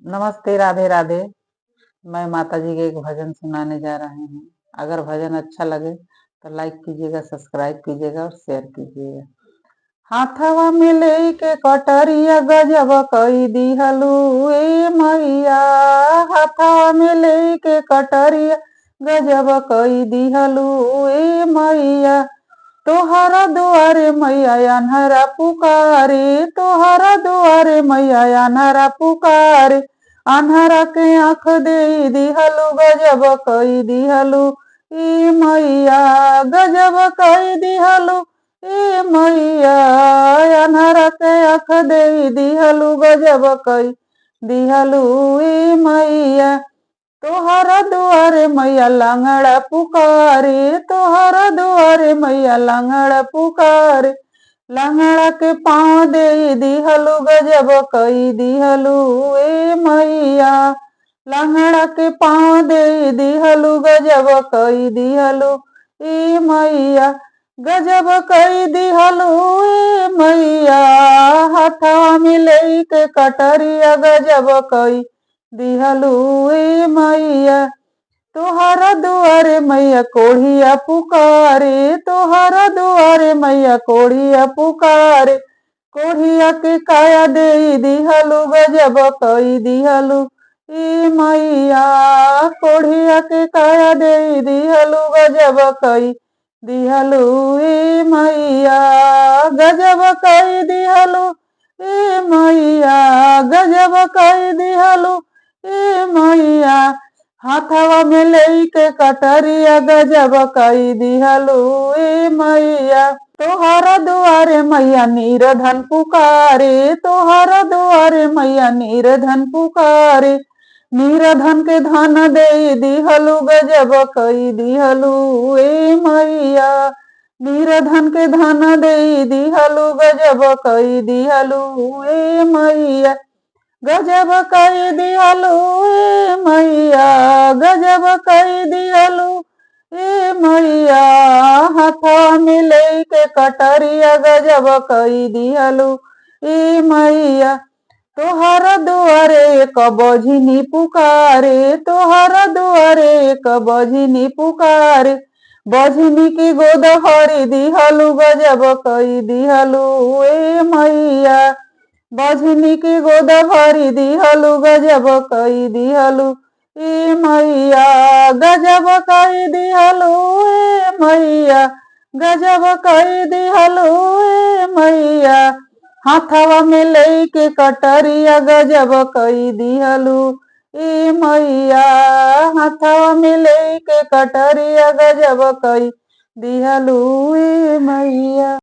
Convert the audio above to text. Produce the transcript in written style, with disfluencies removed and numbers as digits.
नमस्ते, राधे राधे। मैं माता जी के एक भजन सुनाने जा रही हूँ। अगर भजन अच्छा लगे तो लाइक कीजिएगा, सब्सक्राइब कीजिएगा और शेयर कीजिएगा। हाथवा में लेके कटरिया गजब कई दिहलू ए मैया। हाथवा में लेके कटरिया गजब कई दिहलू ए मैया। तोहरा दुआरे मैया अन्हरा पुकारे, तोहरा दुआरे मैया अन्हरा पुकारे। अन्हरा के आँख दे दिहलू गजब कई दिहलू ए मैया। गजब कई दिहलू ए मैया। अन्हरा के आँख दे दिहलू गजब कई दिहलू ए मैया। तोहरा दुआरे मैया लंगड़ा पुकारे, तोहरा दुआरे मैया लंगड़ा पुकारे। लंगड़ा के पाँव दे दिहलू गजब कई दिहलू ए मैया। लंगड़ा के पाँव दे दिहलू गजब कई दिहलू ए मैया। गजब कई दिहलू ए मैया। हाथवा में लेके कटरिया गजब कई दिहलू ए मैया। तोहरा दुआरे मैया कोढ़िया पुकारे, तोहरा दुआरे मैया कोढ़िया पुकारे। कोढ़िया के काया दे दिहलू गजब कई दिहलू ए मैया। कोढ़िया के काया दे दिहलू गजब कई दिहलू ए मैया। गजब कई दिहलू ए मैया। गजब कई दिहलू ए मैया। हाथवा में लेके कटरिया गजब कई दिहलू ए मैया। तोहरा दुआरे मैया नीरधन पुकारे, तोहरा दुआरे मैया नीरधन पुकारे। नीरधन के धन दे दिहलू गजब कई दिहलू ए मैया। नीरधन के धन दे दिहलू गजब कई दिहलू ए मैया। गजब कई दिहलू ए मैया। गजब कई दिहलू ए मैया। हाथवा में लेके कटरिया गजब कई दिहलू ए मैया। तोहरा दुआरे एक बझिनी पुकारे, तोहरा दुआरे एक बझिनी पुकारे। बझिनी की गोद भरी दिहलू गजब कई दिहलू ए मैया। बझनी की गोद भरी दिहलू गजब कई दिहलू ए मैया। गजब कई दिहलू ए मैया। गजब कई दिहलू ए मैया। हाथवा में लेके कटरिया गजब कई दिहलू ए मैया। हाथवा में लेके कटरिया गजब कई दिहलू ए मैया।